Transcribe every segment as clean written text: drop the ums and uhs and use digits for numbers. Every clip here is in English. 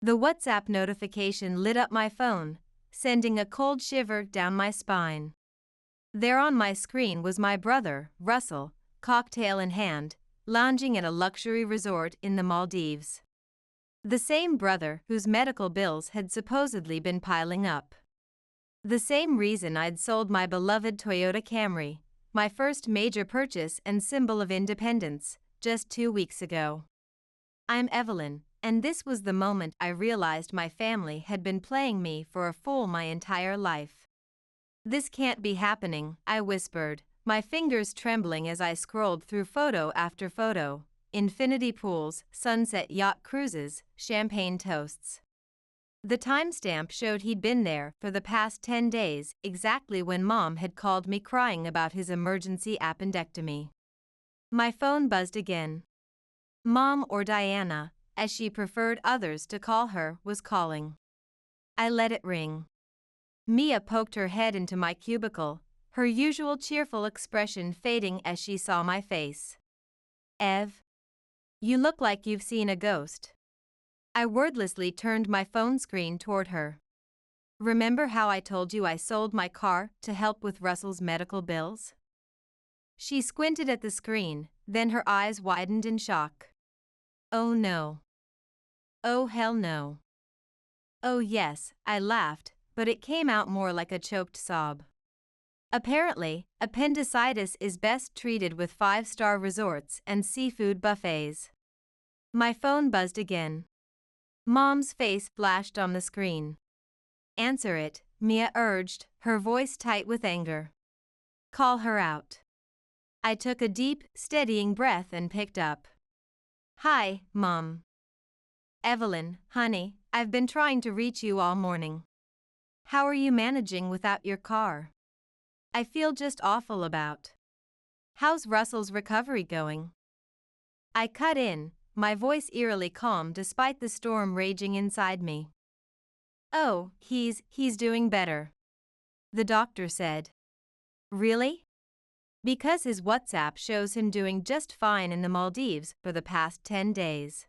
The WhatsApp notification lit up my phone, sending a cold shiver down my spine. There on my screen was my brother, Russell, cocktail in hand, lounging at a luxury resort in the Maldives. The same brother whose medical bills had supposedly been piling up. The same reason I'd sold my beloved Toyota Camry, my first major purchase and symbol of independence, just 2 weeks ago. I'm Evelyn, and this was the moment I realized my family had been playing me for a fool my entire life. "This can't be happening," I whispered, my fingers trembling as I scrolled through photo after photo: infinity pools, sunset yacht cruises, champagne toasts. The timestamp showed he'd been there for the past 10 days, exactly when Mom had called me crying about his emergency appendectomy. My phone buzzed again. Mom, or Diana, as she preferred others to call her, was calling. I let it ring. Mia poked her head into my cubicle, her usual cheerful expression fading as she saw my face. "Ev, you look like you've seen a ghost." I wordlessly turned my phone screen toward her. "Remember how I told you I sold my car to help with Russell's medical bills?" She squinted at the screen, then her eyes widened in shock. "Oh no. Oh hell no." "Oh yes," I laughed, but it came out more like a choked sob. "Apparently, appendicitis is best treated with 5-star resorts and seafood buffets." My phone buzzed again. Mom's face flashed on the screen. "Answer it," Mia urged, her voice tight with anger. "Call her out." I took a deep, steadying breath and picked up. "Hi, Mom." "Evelyn, honey, I've been trying to reach you all morning. How are you managing without your car? I feel just awful about. How's Russell's recovery going?" I cut in, my voice eerily calm despite the storm raging inside me. "Oh, he's doing better," the doctor said. "Really?" "Because his WhatsApp shows him doing just fine in the Maldives for the past 10 days.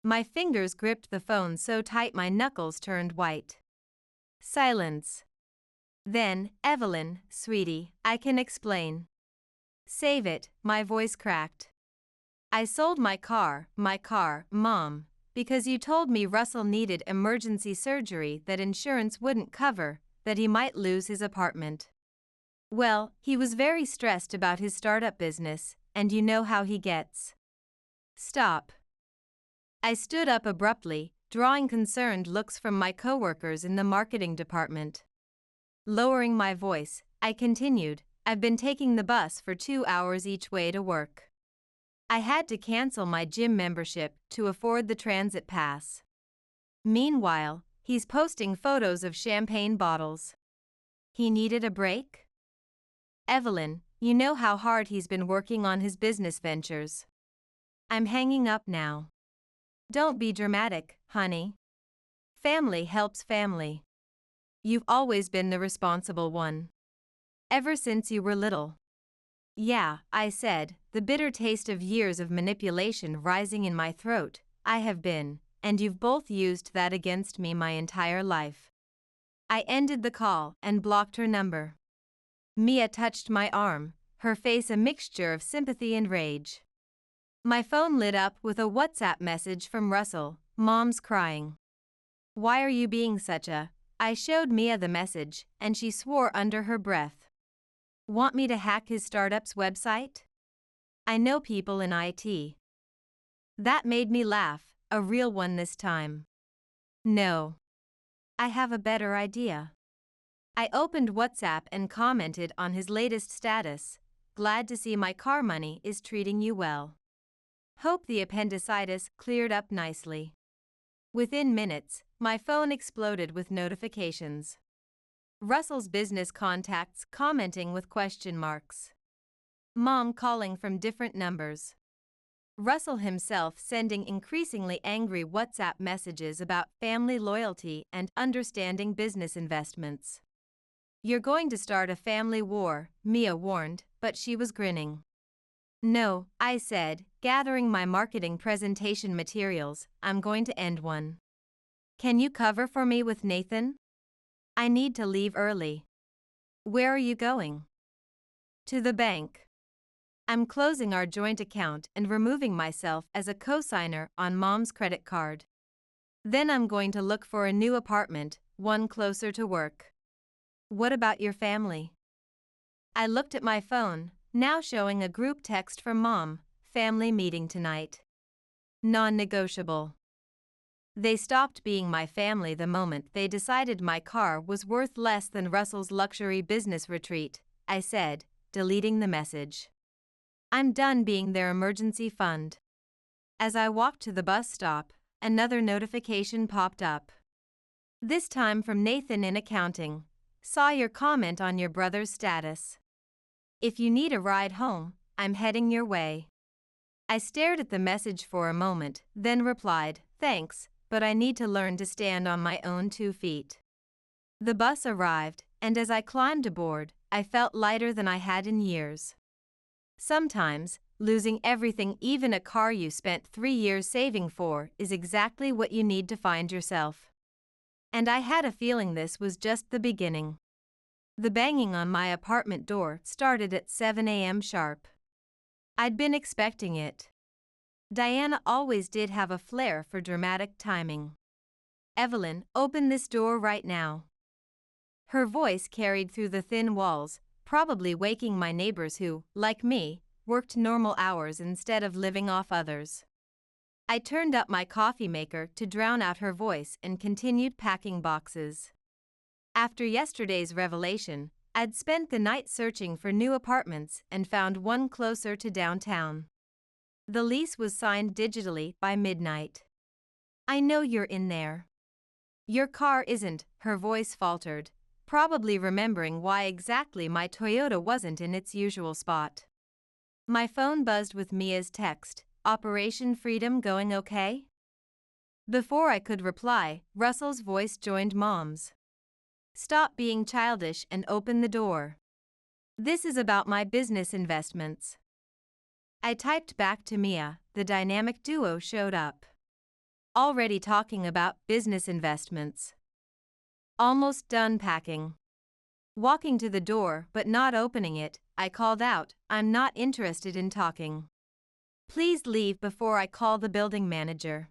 My fingers gripped the phone so tight my knuckles turned white. Silence. Then, "Evelyn, sweetie, I can explain." "Save it," my voice cracked. "I sold my car, Mom, because you told me Russell needed emergency surgery that insurance wouldn't cover, that he might lose his apartment. Well, he was very stressed about his startup business, and you know how he gets." "Stop." I stood up abruptly, drawing concerned looks from my coworkers in the marketing department. Lowering my voice, I continued, "I've been taking the bus for 2 hours each way to work. I had to cancel my gym membership to afford the transit pass. Meanwhile, he's posting photos of champagne bottles. He needed a break? Evelyn, you know how hard he's been working on his business ventures." I'm hanging up now. "Don't be dramatic, honey. Family helps family. You've always been the responsible one. Ever since you were little." "Yeah," I said, the bitter taste of years of manipulation rising in my throat. "I have been, and you've both used that against me my entire life." I ended the call and blocked her number. Mia touched my arm, her face a mixture of sympathy and rage. My phone lit up with a WhatsApp message from Russell: "Mom's crying. Why are you being such a..." I showed Mia the message, and she swore under her breath. "Want me to hack his startup's website? I know people in IT." That made me laugh, a real one this time. "No. I have a better idea." I opened WhatsApp and commented on his latest status: "Glad to see my car money is treating you well. Hope the appendicitis cleared up nicely." Within minutes, my phone exploded with notifications. Russell's business contacts commenting with question marks. Mom calling from different numbers. Russell himself sending increasingly angry WhatsApp messages about family loyalty and understanding business investments. "You're going to start a family war," Mia warned, but she was grinning. "No," I said, gathering my marketing presentation materials, "I'm going to end one." Can you cover for me with Nathan? I need to leave early. Where are you going? To the bank. I'm closing our joint account and removing myself as a co-signer on Mom's credit card. Then I'm going to look for a new apartment, one closer to work. What about your family? I looked at my phone, now showing a group text from Mom, family meeting tonight. Non-negotiable. They stopped being my family the moment they decided my car was worth less than Russell's luxury business retreat, I said, deleting the message. I'm done being their emergency fund. As I walked to the bus stop, another notification popped up. This time from Nathan in accounting. Saw your comment on your brother's status. If you need a ride home, I'm heading your way. I stared at the message for a moment, then replied, thanks, but I need to learn to stand on my own 2 feet. The bus arrived, and as I climbed aboard, I felt lighter than I had in years. Sometimes, losing everything, even a car you spent 3 years saving for, is exactly what you need to find yourself. And I had a feeling this was just the beginning. The banging on my apartment door started at 7 a.m. sharp. I'd been expecting it. Diana always did have a flair for dramatic timing. Evelyn, open this door right now. Her voice carried through the thin walls, probably waking my neighbors who, like me, worked normal hours instead of living off others. I turned up my coffee maker to drown out her voice and continued packing boxes. After yesterday's revelation, I'd spent the night searching for new apartments and found one closer to downtown. The lease was signed digitally by midnight. I know you're in there. Your car isn't, her voice faltered, probably remembering why exactly my Toyota wasn't in its usual spot. My phone buzzed with Mia's text, Operation Freedom going okay? Before I could reply, Russell's voice joined Mom's. Stop being childish and open the door. This is about my business investments. I typed back to Mia, the dynamic duo showed up. Already talking about business investments. Almost done packing. Walking to the door but not opening it, I called out, I'm not interested in talking. Please leave before I call the building manager.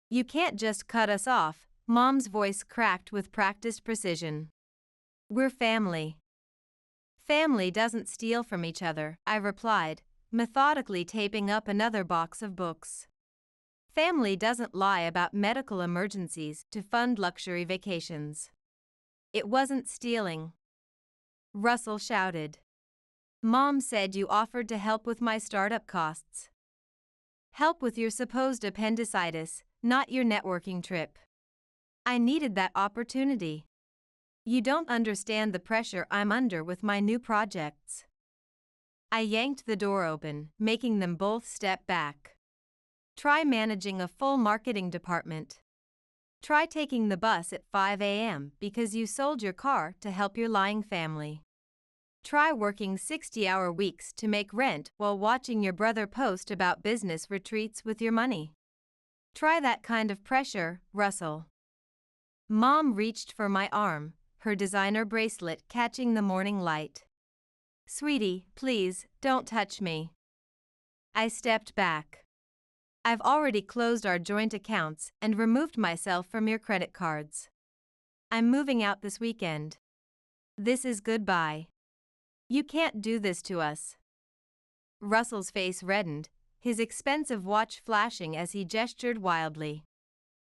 You can't just cut us off, Mom's voice cracked with practiced precision. We're family. Family doesn't steal from each other, I replied, methodically taping up another box of books. Family doesn't lie about medical emergencies to fund luxury vacations. It wasn't stealing. Russell shouted. Mom said you offered to help with my startup costs. Help with your supposed appendicitis, not your networking trip. I needed that opportunity. You don't understand the pressure I'm under with my new projects. I yanked the door open, making them both step back. Try managing a full marketing department. Try taking the bus at 5 a.m. because you sold your car to help your lying family. Try working 60-hour weeks to make rent while watching your brother post about business retreats with your money. Try that kind of pressure, Russell. Mom reached for my arm, her designer bracelet catching the morning light. Sweetie, please, don't touch me. I stepped back. I've already closed our joint accounts and removed myself from your credit cards. I'm moving out this weekend. This is goodbye. You can't do this to us. Russell's face reddened, his expensive watch flashing as he gestured wildly.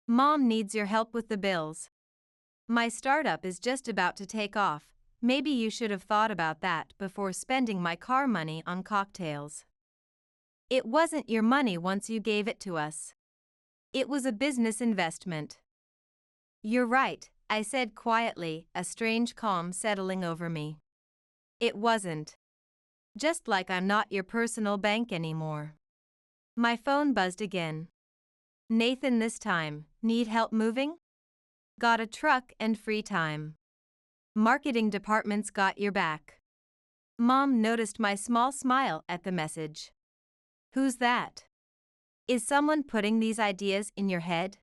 Mom needs your help with the bills. My startup is just about to take off. Maybe you should have thought about that before spending my car money on cocktails. It wasn't your money once you gave it to us. It was a business investment. You're right, I said quietly, a strange calm settling over me. It wasn't. Just like I'm not your personal bank anymore. My phone buzzed again. Nathan this time, need help moving? Got a truck and free time. Marketing department's got your back. Mom noticed my small smile at the message. Who's that? Is someone putting these ideas in your head?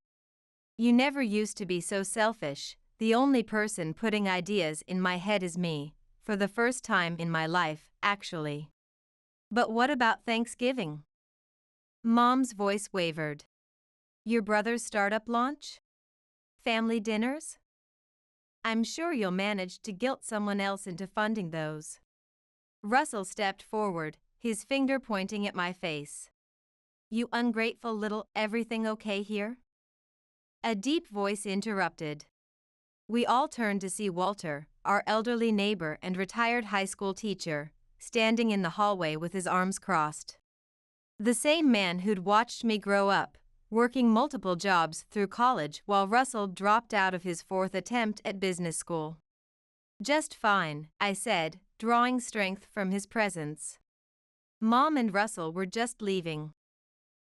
You never used to be so selfish. The only person putting ideas in my head is me, for the first time in my life, actually. But what about Thanksgiving? Mom's voice wavered. Your brother's startup launch? Family dinners? I'm sure you'll manage to guilt someone else into funding those. Russell stepped forward, his finger pointing at my face. You ungrateful little, everything okay here? A deep voice interrupted. We all turned to see Walter, our elderly neighbor and retired high school teacher, standing in the hallway with his arms crossed. The same man who'd watched me grow up, working multiple jobs through college while Russell dropped out of his fourth attempt at business school. Just fine, I said, drawing strength from his presence. Mom and Russell were just leaving.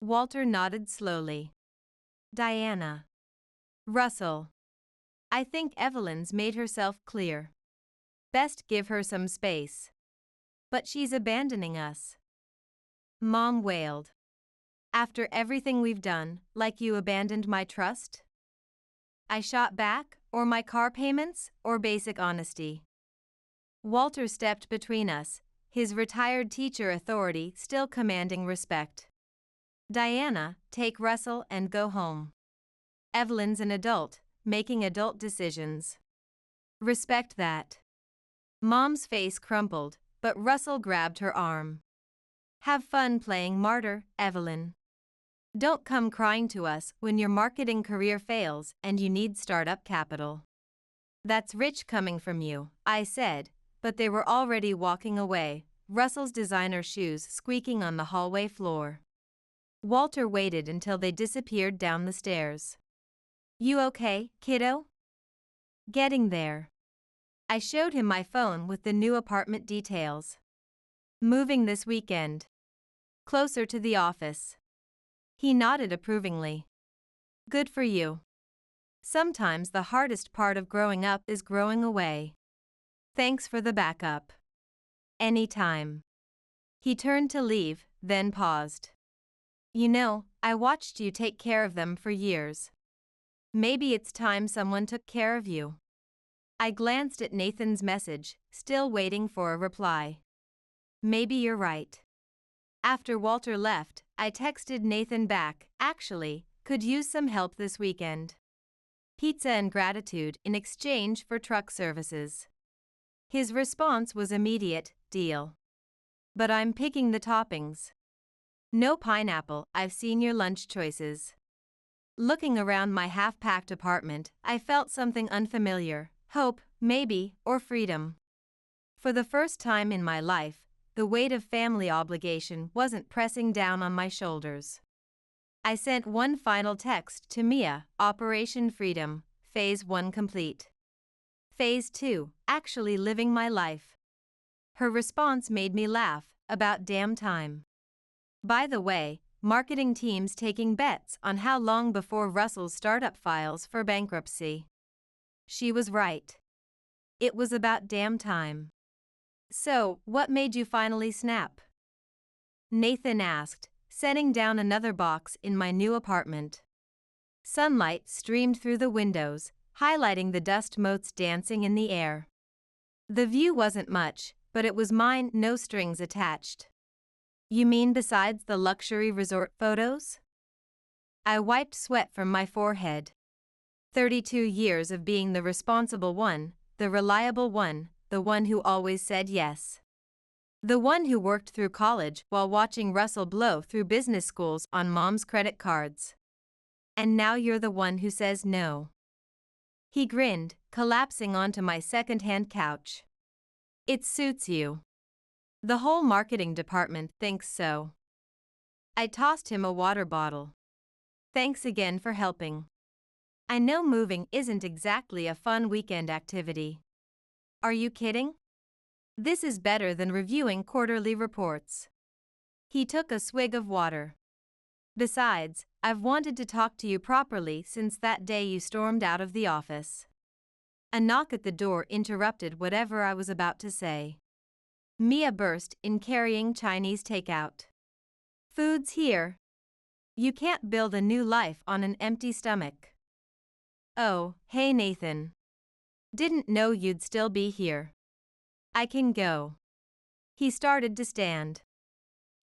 Walter nodded slowly. Diana. Russell. I think Evelyn's made herself clear. Best give her some space. But she's abandoning us. Mom wailed. After everything we've done, like you abandoned my trust? I shot back, or my car payments, or basic honesty. Walter stepped between us, his retired teacher authority still commanding respect. Diana, take Russell and go home. Evelyn's an adult, making adult decisions. Respect that. Mom's face crumpled, but Russell grabbed her arm. Have fun playing martyr, Evelyn. Don't come crying to us when your marketing career fails and you need startup capital. That's rich coming from you, I said, but they were already walking away, Russell's designer shoes squeaking on the hallway floor. Walter waited until they disappeared down the stairs. You okay, kiddo? Getting there. I showed him my phone with the new apartment details. Moving this weekend. Closer to the office. He nodded approvingly. Good for you. Sometimes the hardest part of growing up is growing away. Thanks for the backup. Anytime. He turned to leave, then paused. You know, I watched you take care of them for years. Maybe it's time someone took care of you. I glanced at Nathan's message, still waiting for a reply. Maybe you're right. After Walter left, I texted Nathan back, actually, could use some help this weekend. Pizza and gratitude in exchange for truck services. His response was immediate, deal. But I'm picking the toppings. No pineapple, I've seen your lunch choices. Looking around my half-packed apartment, I felt something unfamiliar, hope, maybe, or freedom. For the first time in my life, the weight of family obligation wasn't pressing down on my shoulders. I sent one final text to Mia, Operation Freedom, Phase 1 complete. Phase 2, actually living my life. Her response made me laugh, about damn time. By the way, marketing teams taking bets on how long before Russell's startup files for bankruptcy. She was right. It was about damn time. So, what made you finally snap? Nathan asked, setting down another box in my new apartment. Sunlight streamed through the windows, highlighting the dust motes dancing in the air. The view wasn't much, but it was mine, no strings attached. You mean besides the luxury resort photos? I wiped sweat from my forehead. 32 years of being the responsible one, the reliable one, the one who always said yes. The one who worked through college while watching Russell blow through business schools on Mom's credit cards. And now you're the one who says no. He grinned, collapsing onto my second-hand couch. It suits you. The whole marketing department thinks so. I tossed him a water bottle. Thanks again for helping. I know moving isn't exactly a fun weekend activity. Are you kidding? This is better than reviewing quarterly reports. He took a swig of water. Besides, I've wanted to talk to you properly since that day you stormed out of the office. A knock at the door interrupted whatever I was about to say. Mia burst in carrying Chinese takeout. Food's here. You can't build a new life on an empty stomach. Oh, hey Nathan. Didn't know you'd still be here. I can go. He started to stand.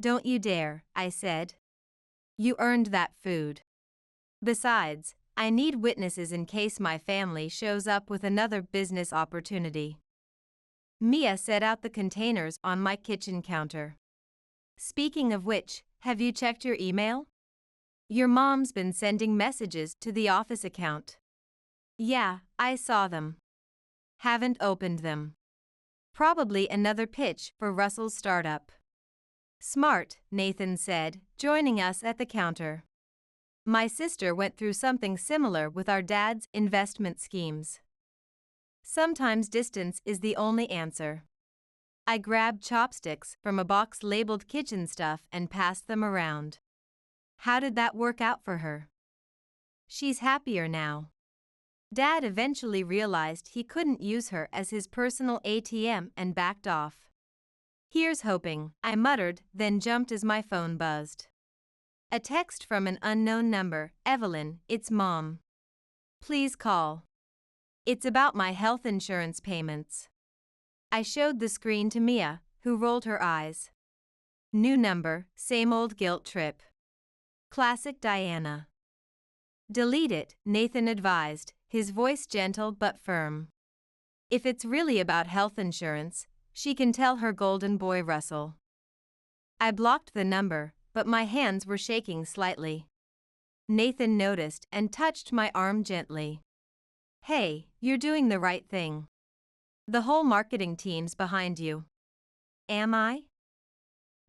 Don't you dare, I said. You earned that food. Besides, I need witnesses in case my family shows up with another business opportunity. Mia set out the containers on my kitchen counter. Speaking of which, have you checked your email? Your mom's been sending messages to the office account. Yeah, I saw them. Haven't opened them. Probably another pitch for Russell's startup. Smart, Nathan said, joining us at the counter. My sister went through something similar with our dad's investment schemes. Sometimes distance is the only answer. I grabbed chopsticks from a box labeled kitchen stuff and passed them around. How did that work out for her? She's happier now. Dad eventually realized he couldn't use her as his personal ATM and backed off. Here's hoping, I muttered, then jumped as my phone buzzed. A text from an unknown number. Evelyn, it's Mom. Please call. It's about my health insurance payments. I showed the screen to Mia, who rolled her eyes. New number, same old guilt trip. Classic Diana. Delete it, Nathan advised, his voice gentle but firm. If it's really about health insurance, she can tell her golden boy Russell. I blocked the number, but my hands were shaking slightly. Nathan noticed and touched my arm gently. Hey, you're doing the right thing. The whole marketing team's behind you. Am I?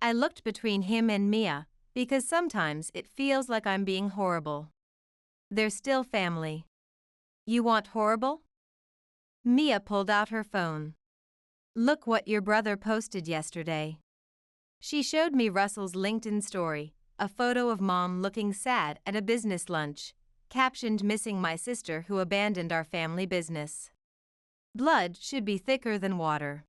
I looked between him and Mia, because sometimes it feels like I'm being horrible. They're still family. You want horrible? Mia pulled out her phone. Look what your brother posted yesterday. She showed me Russell's LinkedIn story, a photo of Mom looking sad at a business lunch, captioned missing my sister who abandoned our family business. Blood should be thicker than water.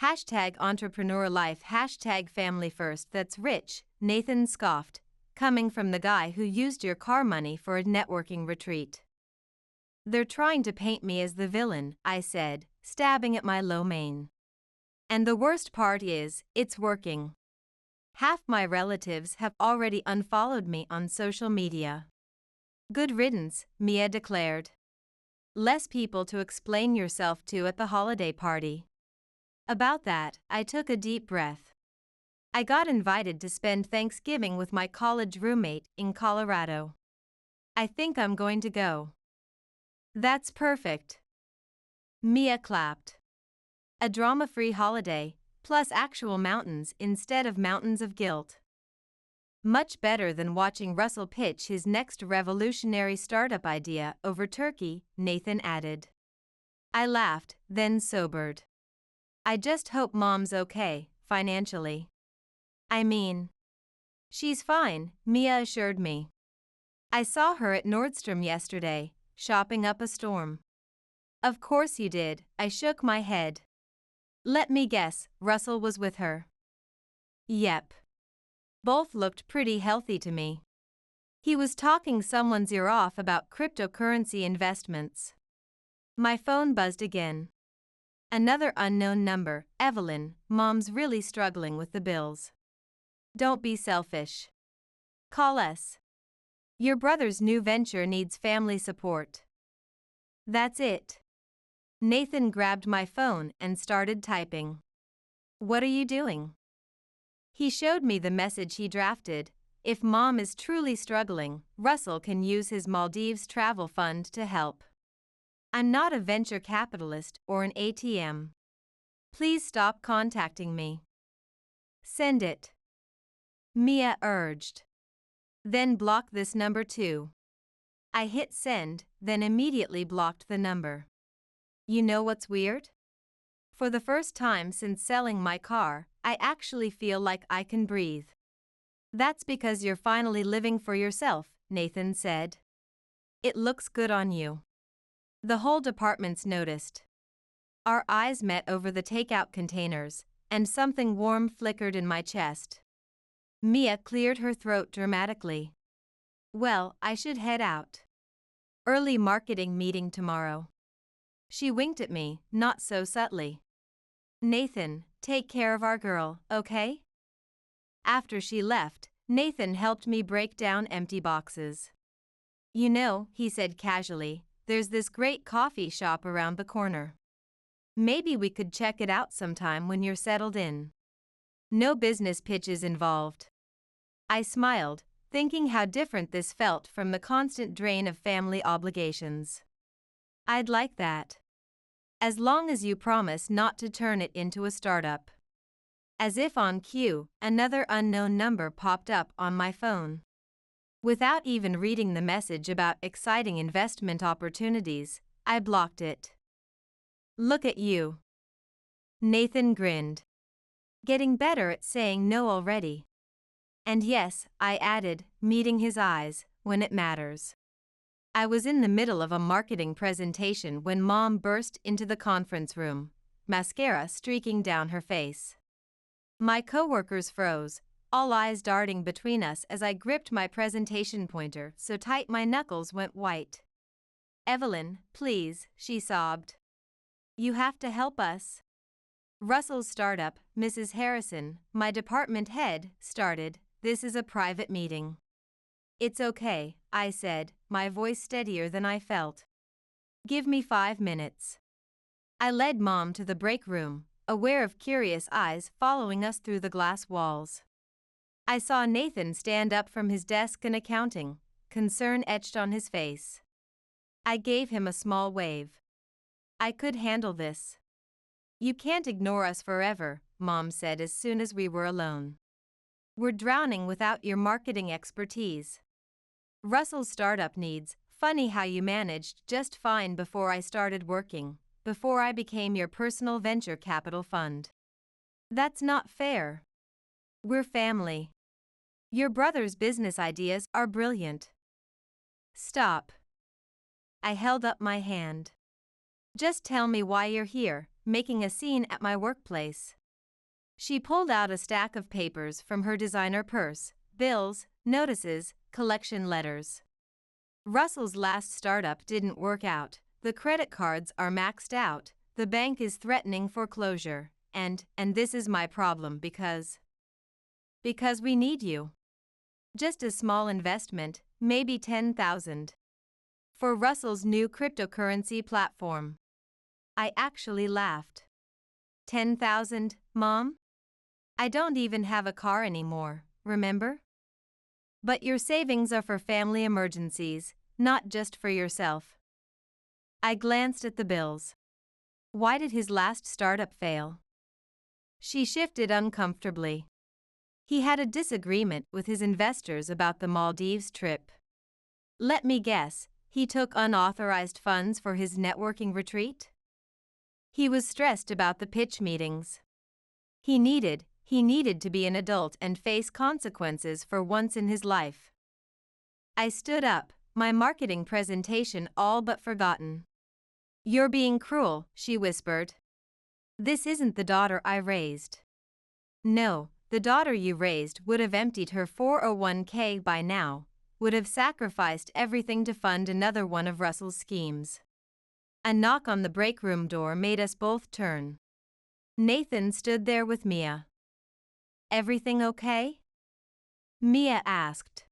Hashtag entrepreneur life, hashtag family first, that's rich, Nathan scoffed, coming from the guy who used your car money for a networking retreat. They're trying to paint me as the villain, I said, stabbing at my low mane. And the worst part is, it's working. Half my relatives have already unfollowed me on social media. Good riddance, Mia declared. Less people to explain yourself to at the holiday party. About that, I took a deep breath. I got invited to spend Thanksgiving with my college roommate in Colorado. I think I'm going to go. That's perfect. Mia clapped. A drama-free holiday, plus actual mountains instead of mountains of guilt. Much better than watching Russell pitch his next revolutionary startup idea over turkey, Nathan added. I laughed, then sobered. I just hope Mom's okay, financially. I mean, she's fine, Mia assured me. I saw her at Nordstrom yesterday, shopping up a storm. Of course you did, I shook my head. Let me guess, Russell was with her. Yep. Both looked pretty healthy to me. He was talking someone's ear off about cryptocurrency investments. My phone buzzed again. Another unknown number. Evelyn, Mom's really struggling with the bills. Don't be selfish. Call us. Your brother's new venture needs family support. That's it. Nathan grabbed my phone and started typing. What are you doing? He showed me the message he drafted. If Mom is truly struggling, Russell can use his Maldives travel fund to help. I'm not a venture capitalist or an ATM. Please stop contacting me. Send it. Mia urged. Then block this number too. I hit send, then immediately blocked the number. You know what's weird? For the first time since selling my car, I actually feel like I can breathe. That's because you're finally living for yourself, Nathan said. It looks good on you. The whole department's noticed. Our eyes met over the takeout containers, and something warm flickered in my chest. Mia cleared her throat dramatically. Well, I should head out. Early marketing meeting tomorrow. She winked at me, not so subtly. Nathan, take care of our girl, okay? After she left, Nathan helped me break down empty boxes. You know, he said casually, there's this great coffee shop around the corner. Maybe we could check it out sometime when you're settled in. No business pitches involved. I smiled, thinking how different this felt from the constant drain of family obligations. I'd like that. As long as you promise not to turn it into a startup. As if on cue, another unknown number popped up on my phone. Without even reading the message about exciting investment opportunities, I blocked it. Look at you. Nathan grinned. Getting better at saying no already. And yes, I added, meeting his eyes, when it matters. I was in the middle of a marketing presentation when Mom burst into the conference room, mascara streaking down her face. My coworkers froze, all eyes darting between us as I gripped my presentation pointer so tight my knuckles went white. Evelyn, please, she sobbed. You have to help us. Russell's startup, Mrs. Harrison, my department head, started. This is a private meeting. It's okay, I said, my voice steadier than I felt. Give me 5 minutes. I led Mom to the break room, aware of curious eyes following us through the glass walls. I saw Nathan stand up from his desk in accounting, concern etched on his face. I gave him a small wave. I could handle this. You can't ignore us forever, Mom said as soon as we were alone. We're drowning without your marketing expertise. Russell's startup needs, funny how you managed just fine before I started working, before I became your personal venture capital fund. That's not fair. We're family. Your brother's business ideas are brilliant. Stop. I held up my hand. Just tell me why you're here, making a scene at my workplace. She pulled out a stack of papers from her designer purse, bills, notices, collection letters. Russell's last startup didn't work out, the credit cards are maxed out, the bank is threatening foreclosure, and this is my problem because we need you. Just a small investment, maybe 10,000. For Russell's new cryptocurrency platform. I actually laughed. 10,000, Mom? I don't even have a car anymore, remember? But your savings are for family emergencies, not just for yourself. I glanced at the bills. Why did his last startup fail? She shifted uncomfortably. He had a disagreement with his investors about the Maldives trip. Let me guess, he took unauthorized funds for his networking retreat? He was stressed about the pitch meetings. He needed to be an adult and face consequences for once in his life. I stood up, my marketing presentation all but forgotten. You're being cruel, she whispered. This isn't the daughter I raised. No, the daughter you raised would have emptied her 401k by now, would have sacrificed everything to fund another one of Russell's schemes. A knock on the break room door made us both turn. Nathan stood there with Mia. Everything okay? Mia asked.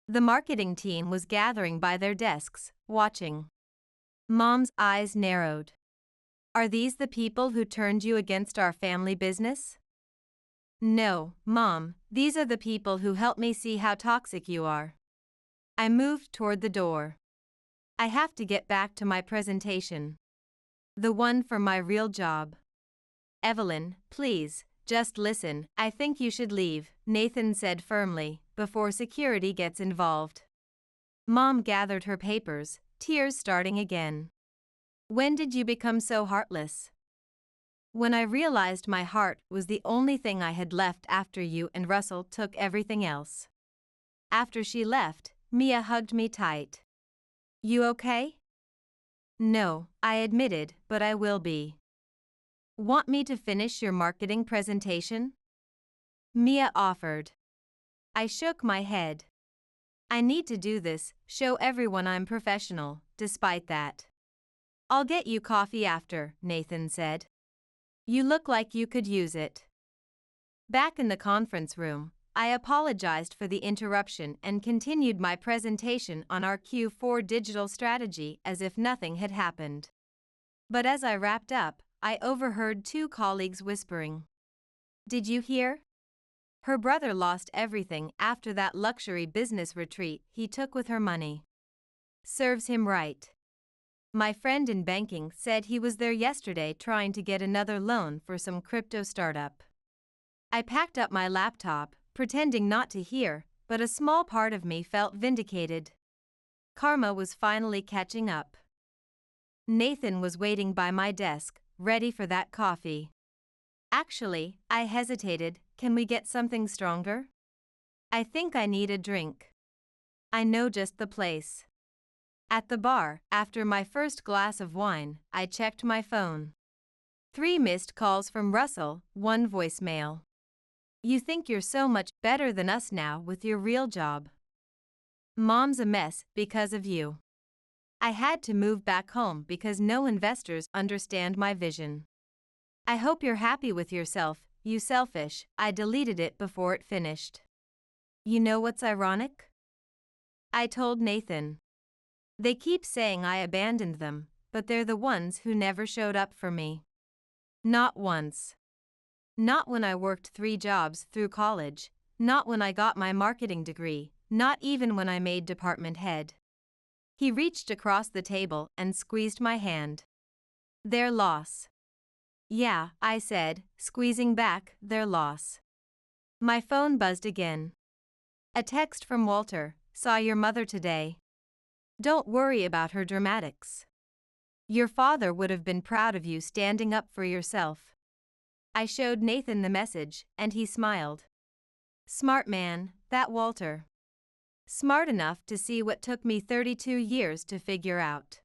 The marketing team was gathering by their desks, watching. Mom's eyes narrowed. Are these the people who turned you against our family business? No, Mom, these are the people who helped me see how toxic you are. I moved toward the door. I have to get back to my presentation. The one for my real job. Evelyn, please, just listen. I think you should leave, Nathan said firmly, before security gets involved. Mom gathered her papers, tears starting again. When did you become so heartless? When I realized my heart was the only thing I had left after you and Russell took everything else. After she left, Mia hugged me tight. You okay? No, I admitted, but I will be. Want me to finish your marketing presentation? Mia offered. I shook my head. I need to do this, show everyone I'm professional, despite that. I'll get you coffee after, Nathan said. You look like you could use it. Back in the conference room, I apologized for the interruption and continued my presentation on our Q4 digital strategy as if nothing had happened. But as I wrapped up, I overheard two colleagues whispering. Did you hear? Her brother lost everything after that luxury business retreat he took with her money. Serves him right. My friend in banking said he was there yesterday trying to get another loan for some crypto startup. I packed up my laptop, pretending not to hear, but a small part of me felt vindicated. Karma was finally catching up. Nathan was waiting by my desk, ready for that coffee. Actually, I hesitated. Can we get something stronger? I think I need a drink. I know just the place. At the bar, after my first glass of wine, I checked my phone. 3 missed calls from Russell, 1 voicemail. You think you're so much better than us now with your real job. Mom's a mess because of you. I had to move back home because no investors understand my vision. I hope you're happy with yourself, you selfish. I deleted it before it finished. You know what's ironic? I told Nathan. They keep saying I abandoned them, but they're the ones who never showed up for me. Not once. Not when I worked 3 jobs through college, not when I got my marketing degree, not even when I made department head. He reached across the table and squeezed my hand. Their loss. Yeah, I said, squeezing back, their loss. My phone buzzed again. A text from Walter, saw your mother today. Don't worry about her dramatics. Your father would have been proud of you standing up for yourself. I showed Nathan the message, and he smiled. Smart man, that Walter. Smart enough to see what took me 32 years to figure out.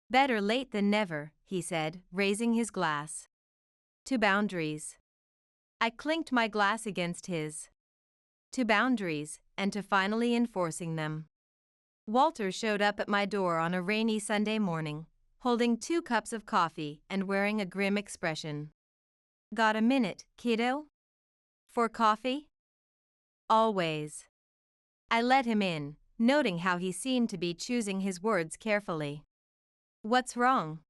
Better late than never, he said, raising his glass. To boundaries. I clinked my glass against his. To boundaries, and to finally enforcing them. Walter showed up at my door on a rainy Sunday morning, holding 2 cups of coffee and wearing a grim expression. Got a minute, kiddo? For coffee? Always. I let him in, noting how he seemed to be choosing his words carefully. What's wrong?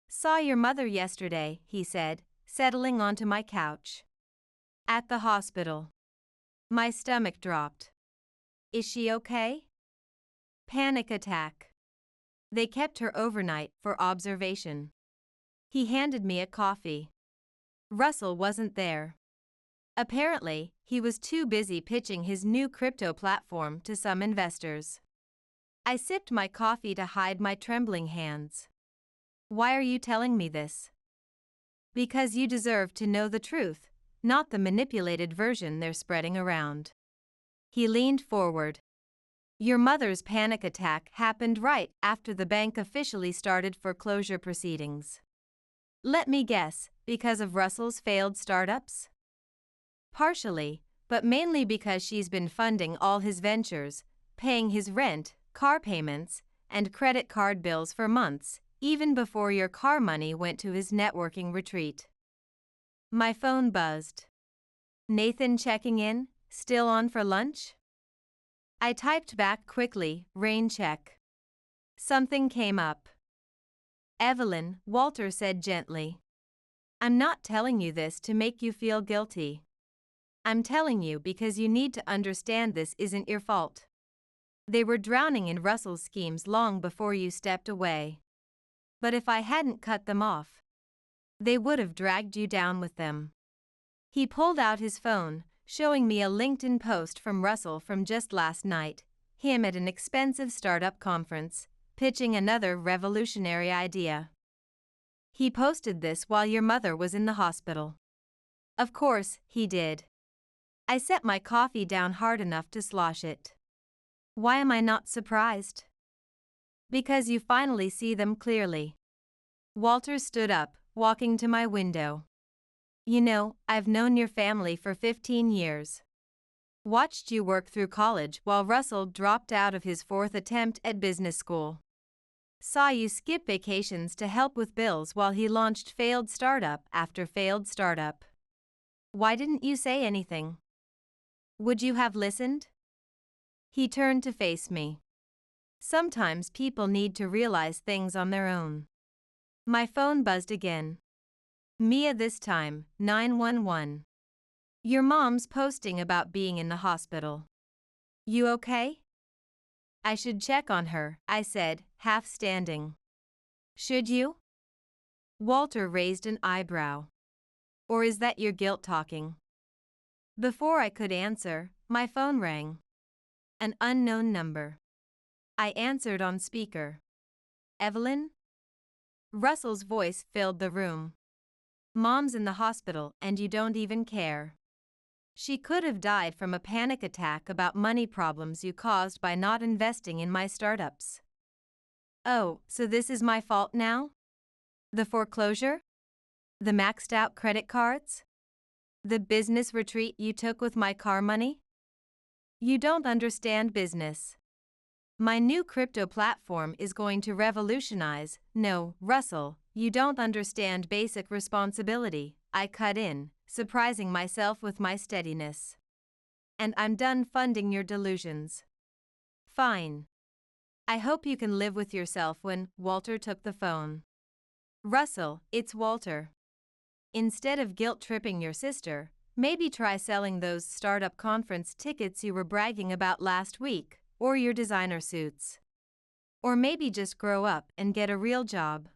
Saw your mother yesterday, he said, settling onto my couch. At the hospital. My stomach dropped. Is she okay? Panic attack. They kept her overnight for observation. He handed me a coffee. Russell wasn't there. Apparently, he was too busy pitching his new crypto platform to some investors. I sipped my coffee to hide my trembling hands. Why are you telling me this? Because you deserve to know the truth, not the manipulated version they're spreading around. He leaned forward. Your mother's panic attack happened right after the bank officially started foreclosure proceedings. Let me guess, because of Russell's failed startups? Partially, but mainly because she's been funding all his ventures, paying his rent, car payments, and credit card bills for months, even before your car money went to his networking retreat. My phone buzzed. Nathan checking in, still on for lunch? I typed back quickly, rain check. Something came up. Evelyn, Walter said gently. I'm not telling you this to make you feel guilty. I'm telling you because you need to understand this isn't your fault. They were drowning in Russell's schemes long before you stepped away. But if I hadn't cut them off, they would have dragged you down with them. He pulled out his phone, showing me a LinkedIn post from Russell from just last night, him at an expensive startup conference, pitching another revolutionary idea. He posted this while your mother was in the hospital. Of course, he did. I set my coffee down hard enough to slosh it. Why am I not surprised? Because you finally see them clearly. Walter stood up, walking to my window. You know, I've known your family for 15 years. Watched you work through college while Russell dropped out of his fourth attempt at business school. Saw you skip vacations to help with bills while he launched failed startup after failed startup. Why didn't you say anything? Would you have listened? He turned to face me. Sometimes people need to realize things on their own. My phone buzzed again. Mia, this time, 911. Your mom's posting about being in the hospital. You okay? I should check on her, I said, half standing. Should you? Walter raised an eyebrow. Or is that your guilt talking? Before I could answer, my phone rang. An unknown number. I answered on speaker. Evelyn? Russell's voice filled the room. Mom's in the hospital and you don't even care. She could have died from a panic attack about money problems you caused by not investing in my startups. Oh, so this is my fault now? The foreclosure? The maxed out credit cards? The business retreat you took with my car money? You don't understand business. My new crypto platform is going to revolutionize. No, Russell, you don't understand basic responsibility, I cut in, surprising myself with my steadiness. And I'm done funding your delusions. Fine. I hope you can live with yourself when Walter took the phone. Russell, it's Walter. Instead of guilt-tripping your sister, maybe try selling those startup conference tickets you were bragging about last week, or your designer suits. Or maybe just grow up and get a real job.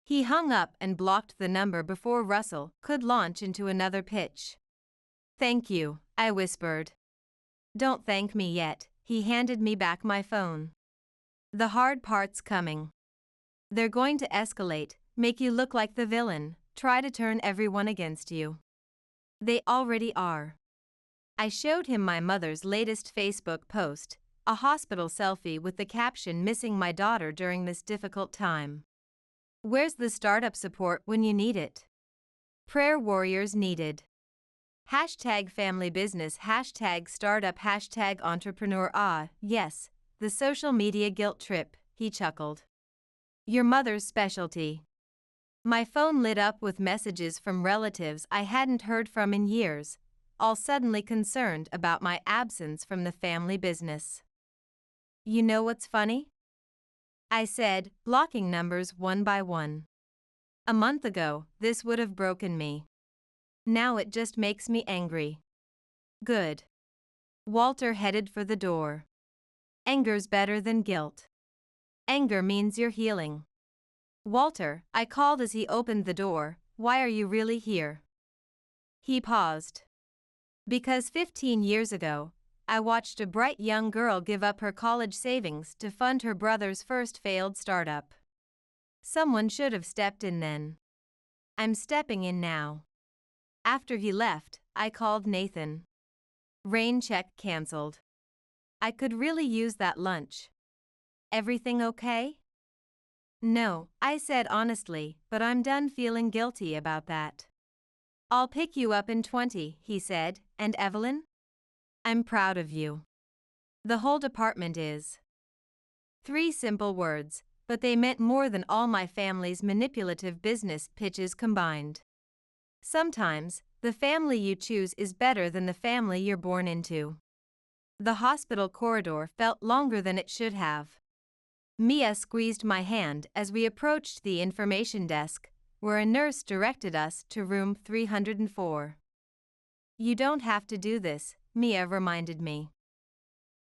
He hung up and blocked the number before Russell could launch into another pitch. Thank you, I whispered. Don't thank me yet, he handed me back my phone. The hard part's coming. They're going to escalate, make you look like the villain, try to turn everyone against you. They already are. I showed him my mother's latest Facebook post, a hospital selfie with the caption missing my daughter during this difficult time. Where's the startup support when you need it? Prayer warriors needed. Hashtag family business, hashtag startup, hashtag entrepreneur. Ah, yes, the social media guilt trip, he chuckled. Your mother's specialty. My phone lit up with messages from relatives I hadn't heard from in years, all suddenly concerned about my absence from the family business. You know what's funny? I said, blocking numbers one by one. A month ago, this would have broken me. Now it just makes me angry. Good. Walter headed for the door. Anger's better than guilt. Anger means you're healing. Walter, I called as he opened the door, why are you really here? He paused. Because 15 years ago, I watched a bright young girl give up her college savings to fund her brother's first failed startup. Someone should have stepped in then. I'm stepping in now. After he left, I called Nathan. Rain check canceled. I could really use that lunch. Everything okay? No, I said honestly, but I'm done feeling guilty about that. I'll pick you up in 20, he said, and Evelyn? I'm proud of you. The whole department is. 3 simple words, but they meant more than all my family's manipulative business pitches combined. Sometimes, the family you choose is better than the family you're born into. The hospital corridor felt longer than it should have. Mia squeezed my hand as we approached the information desk, where a nurse directed us to room 304. You don't have to do this, Mia reminded me.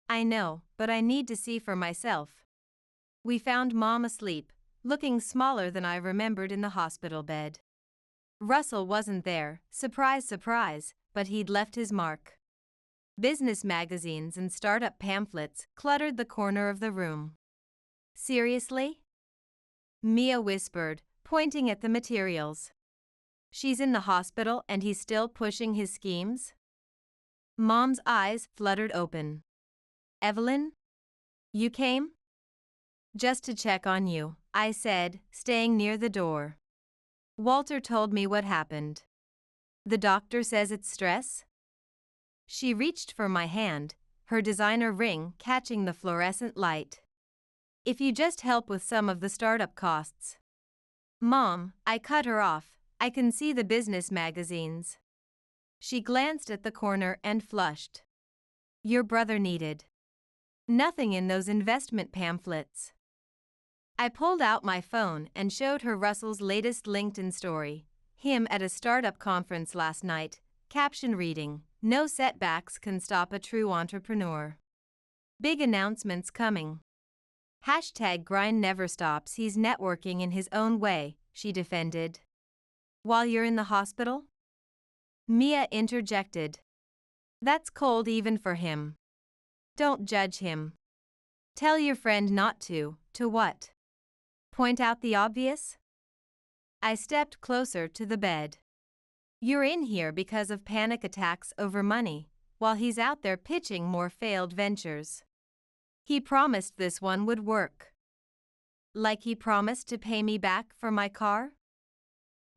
I know, but I need to see for myself. We found Mom asleep, looking smaller than I remembered in the hospital bed. Russell wasn't there, surprise, surprise, but he'd left his mark. Business magazines and startup pamphlets cluttered the corner of the room. Seriously? Mia whispered, pointing at the materials. She's in the hospital and he's still pushing his schemes? Mom's eyes fluttered open. Evelyn? You came? Just to check on you, I said, staying near the door. Walter told me what happened. The doctor says it's stress? She reached for my hand, her designer ring catching the fluorescent light. If you just help with some of the startup costs. Mom, I cut her off, I can see the business magazines. She glanced at the corner and flushed. Your brother needed nothing in those investment pamphlets. I pulled out my phone and showed her Russell's latest LinkedIn story. Him at a startup conference last night, caption reading, "No setbacks can stop a true entrepreneur. Big announcements coming. #grind never stops. He's networking in his own way," she defended. While you're in the hospital? Mia interjected. That's cold even for him. Don't judge him. Tell your friend not to. To what? Point out the obvious? I stepped closer to the bed. You're in here because of panic attacks over money, while he's out there pitching more failed ventures. He promised this one would work. Like he promised to pay me back for my car?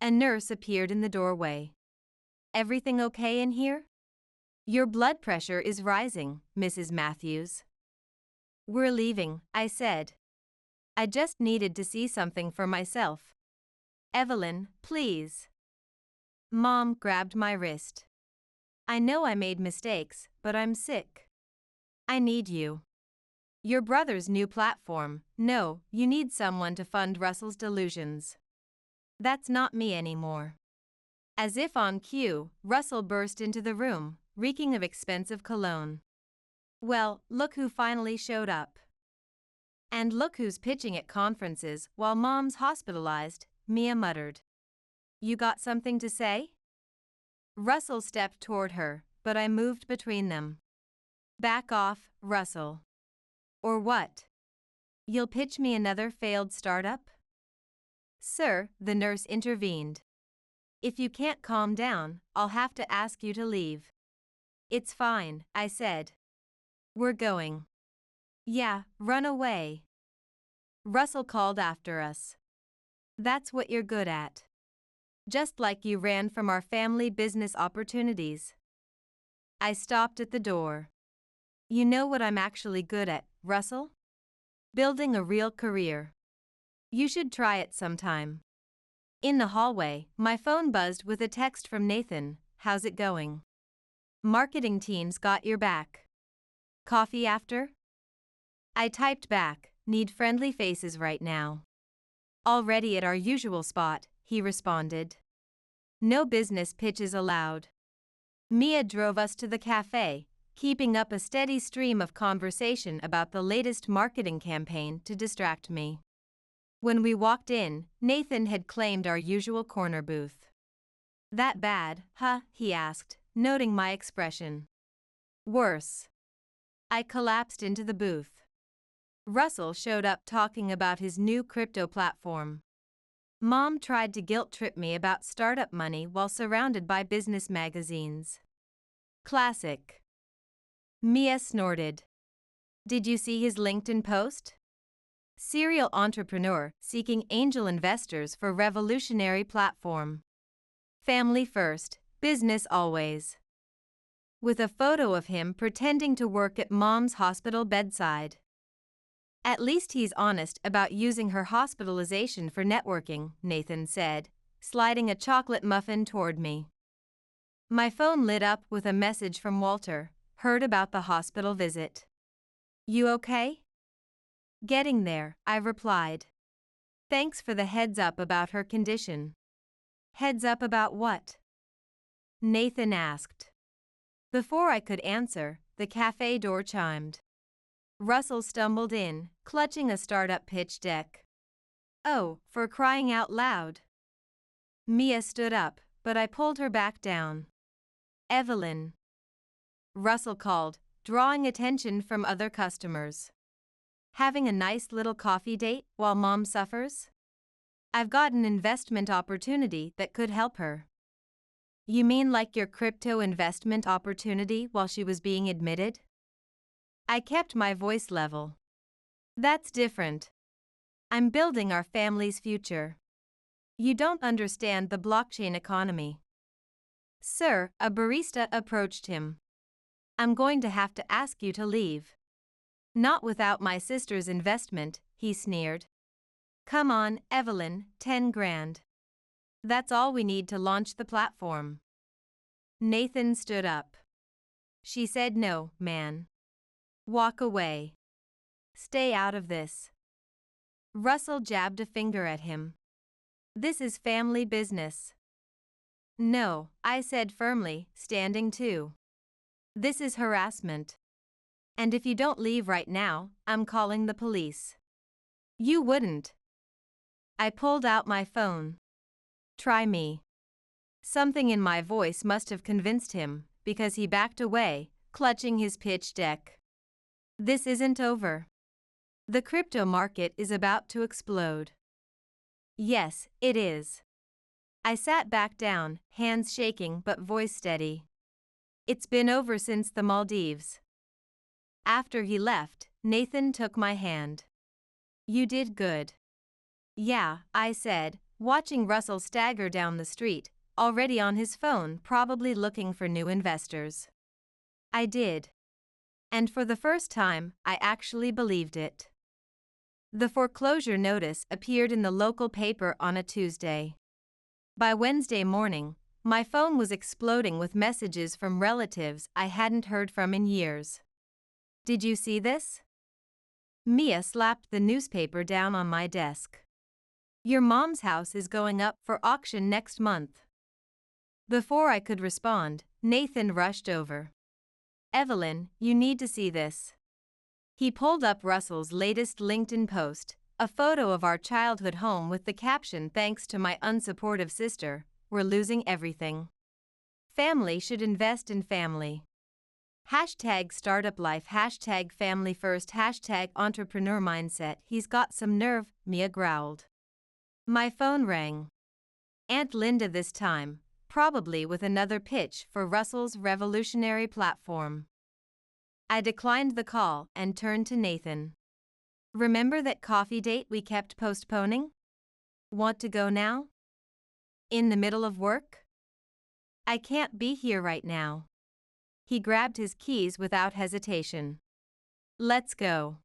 A nurse appeared in the doorway. Everything okay in here? Your blood pressure is rising, Mrs. Matthews. We're leaving, I said. I just needed to see something for myself. Evelyn, please. Mom grabbed my wrist. I know I made mistakes, but I'm sick. I need you. Your brother's new platform. No, you need someone to fund Russell's delusions. That's not me anymore. As if on cue, Russell burst into the room, reeking of expensive cologne. Well, look who finally showed up. And look who's pitching at conferences while Mom's hospitalized, Mia muttered. You got something to say? Russell stepped toward her, but I moved between them. Back off, Russell. Or what? You'll pitch me another failed startup? Sir, the nurse intervened. If you can't calm down, I'll have to ask you to leave. It's fine, I said. We're going. Yeah, run away. Russell called after us. That's what you're good at. Just like you ran from our family business opportunities. I stopped at the door. You know what I'm actually good at, Russell? Building a real career. You should try it sometime. In the hallway, my phone buzzed with a text from Nathan. How's it going? Marketing team's got your back. Coffee after? I typed back, need friendly faces right now. Already at our usual spot, he responded. No business pitches allowed. Mia drove us to the cafe, keeping up a steady stream of conversation about the latest marketing campaign to distract me. When we walked in, Nathan had claimed our usual corner booth. That bad, huh? He asked, noting my expression. Worse. I collapsed into the booth. Russell showed up talking about his new crypto platform. Mom tried to guilt-trip me about startup money while surrounded by business magazines. Classic. Mia snorted. Did you see his LinkedIn post? Serial entrepreneur seeking angel investors for revolutionary platform. Family first, business always. With a photo of him pretending to work at Mom's hospital bedside. At least he's honest about using her hospitalization for networking, Nathan said, sliding a chocolate muffin toward me. My phone lit up with a message from Walter, heard about the hospital visit. You okay? Getting there, I replied. Thanks for the heads up about her condition. Heads up about what? Nathan asked. Before I could answer, the cafe door chimed. Russell stumbled in, clutching a startup pitch deck. Oh, for crying out loud. Mia stood up, but I pulled her back down. Evelyn. Russell called, drawing attention from other customers. Having a nice little coffee date while Mom suffers? I've got an investment opportunity that could help her. You mean like your crypto investment opportunity while she was being admitted? I kept my voice level. That's different. I'm building our family's future. You don't understand the blockchain economy. Sir, a barista approached him. I'm going to have to ask you to leave. Not without my sister's investment, he sneered. Come on, Evelyn, 10 grand. That's all we need to launch the platform. Nathan stood up. She said no, man. Walk away. Stay out of this. Russell jabbed a finger at him. This is family business. No, I said firmly, standing too. This is harassment. And if you don't leave right now, I'm calling the police. You wouldn't. I pulled out my phone. Try me. Something in my voice must have convinced him, because he backed away, clutching his pitch deck. This isn't over. The crypto market is about to explode. Yes, it is. I sat back down, hands shaking but voice steady. It's been over since the Maldives. After he left, Nathan took my hand. You did good. Yeah, I said, watching Russell stagger down the street, already on his phone, probably looking for new investors. I did. And for the first time, I actually believed it. The foreclosure notice appeared in the local paper on a Tuesday. By Wednesday morning, my phone was exploding with messages from relatives I hadn't heard from in years. Did you see this? Mia slapped the newspaper down on my desk. Your mom's house is going up for auction next month. Before I could respond, Nathan rushed over. Evelyn, you need to see this. He pulled up Russell's latest LinkedIn post, a photo of our childhood home with the caption, "Thanks to my unsupportive sister, we're losing everything. Family should invest in family. Hashtag startup life, hashtag family first, hashtag entrepreneur mindset." He's got some nerve, Mia growled. My phone rang. Aunt Linda this time, probably with another pitch for Russell's revolutionary platform. I declined the call and turned to Nathan. Remember that coffee date we kept postponing? Want to go now? In the middle of work? I can't be here right now. He grabbed his keys without hesitation. Let's go.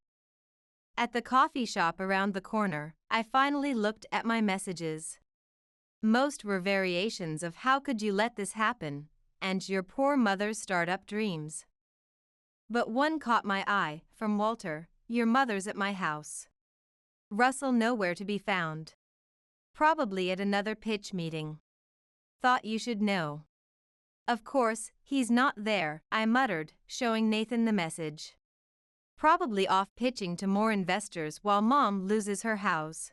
At the coffee shop around the corner, I finally looked at my messages. Most were variations of "How could you let this happen?" and "Your poor mother's startup dreams." But one caught my eye, from Walter, "Your mother's at my house. Russell nowhere to be found. Probably at another pitch meeting. Thought you should know." Of course, he's not there, I muttered, showing Nathan the message. Probably off pitching to more investors while Mom loses her house.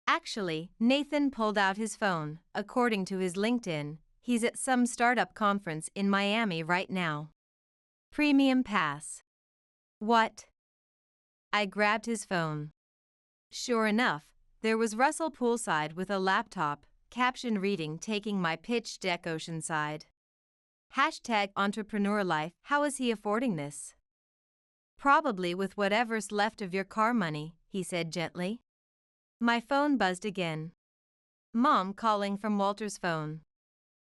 Actually, Nathan pulled out his phone. According to his LinkedIn, he's at some startup conference in Miami right now. Premium pass. What? I grabbed his phone. Sure enough, there was Russell poolside with a laptop, caption reading, "Taking my pitch deck oceanside. Hashtag entrepreneur life." How is he affording this? Probably with whatever's left of your car money, he said gently. My phone buzzed again. Mom calling from Walter's phone.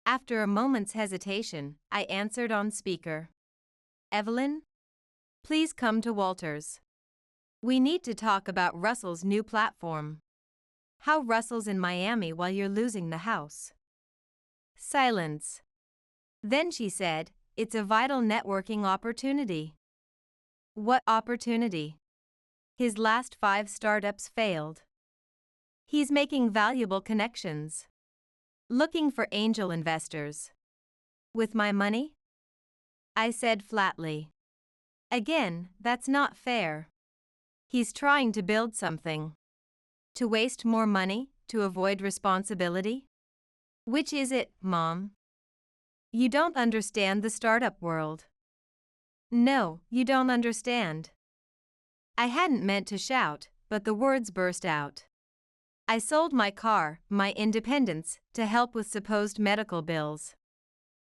After a moment's hesitation, I answered on speaker. Evelyn? Please come to Walter's. We need to talk about Russell's new platform. How Russell's in Miami while you're losing the house. Silence. Then she said, "It's a vital networking opportunity." What opportunity? His last 5 startups failed. He's making valuable connections. Looking for angel investors. With my money? I said flatly. Again, that's not fair. He's trying to build something. To waste more money, to avoid responsibility? Which is it, Mom? You don't understand the startup world. No, you don't understand. I hadn't meant to shout, but the words burst out. I sold my car, my independence, to help with supposed medical bills.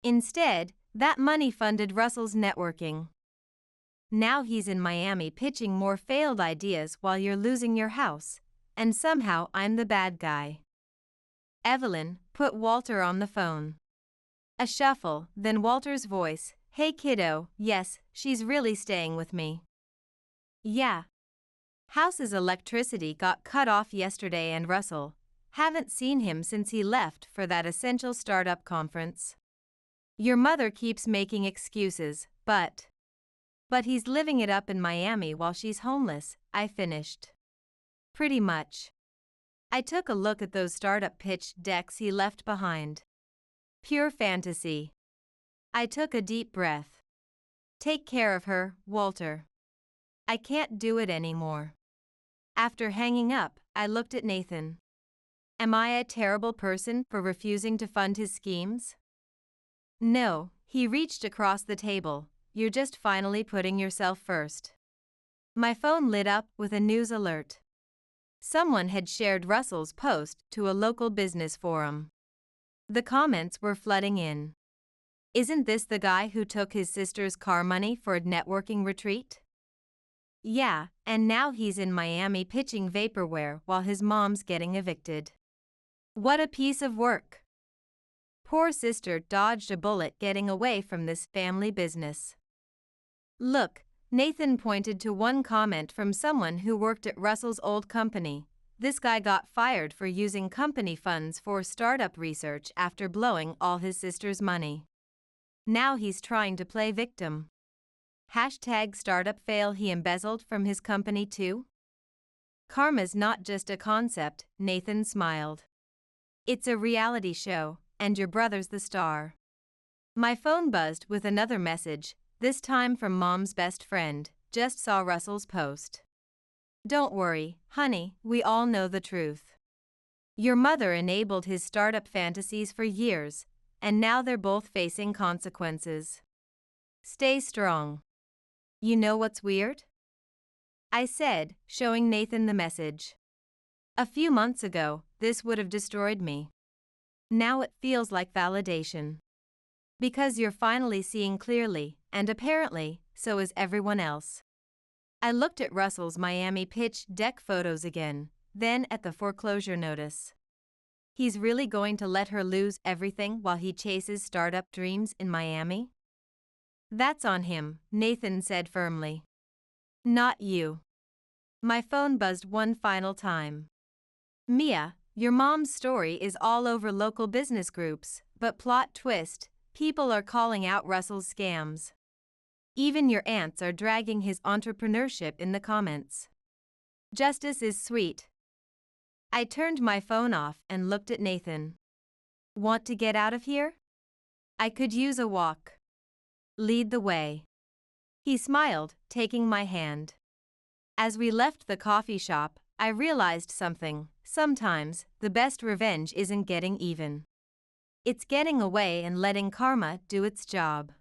Instead, that money funded Russell's networking. Now he's in Miami pitching more failed ideas while you're losing your house, and somehow I'm the bad guy. Evelyn, put Walter on the phone. A shuffle, then Walter's voice, Hey kiddo, yes, she's really staying with me. Yeah. House's electricity got cut off yesterday and Russell, haven't seen him since he left for that essential startup conference. Your mother keeps making excuses, but he's living it up in Miami while she's homeless, I finished. Pretty much. I took a look at those startup pitch decks he left behind. Pure fantasy. I took a deep breath. Take care of her, Walter. I can't do it anymore. After hanging up, I looked at Nathan. Am I a terrible person for refusing to fund his schemes? No, he reached across the table. You're just finally putting yourself first. My phone lit up with a news alert. Someone had shared Russell's post to a local business forum. The comments were flooding in. Isn't this the guy who took his sister's car money for a networking retreat? Yeah, and now he's in Miami pitching vaporware while his mom's getting evicted. What a piece of work! Poor sister dodged a bullet getting away from this family business. Look, Nathan pointed to one comment from someone who worked at Russell's old company. This guy got fired for using company funds for startup research after blowing all his sister's money. Now he's trying to play victim. Hashtag startup fail he embezzled from his company too? Karma's not just a concept, Nathan smiled. It's a reality show, and your brother's the star. My phone buzzed with another message, this time from Mom's best friend. Just saw Russell's post. Don't worry, honey, we all know the truth. Your mother enabled his startup fantasies for years, and now they're both facing consequences. Stay strong. You know what's weird? I said, showing Nathan the message. A few months ago, this would have destroyed me. Now it feels like validation. Because you're finally seeing clearly, and apparently, so is everyone else. I looked at Russell's Miami pitch deck photos again, then at the foreclosure notice. He's really going to let her lose everything while he chases startup dreams in Miami? That's on him, Nathan said firmly. Not you. My phone buzzed one final time. Mia, your mom's story is all over local business groups, but plot twist, people are calling out Russell's scams. Even your aunts are dragging his entrepreneurship in the comments. Justice is sweet. I turned my phone off and looked at Nathan. Want to get out of here? I could use a walk. Lead the way. He smiled, taking my hand. As we left the coffee shop, I realized something. Sometimes, the best revenge isn't getting even. It's getting away and letting karma do its job.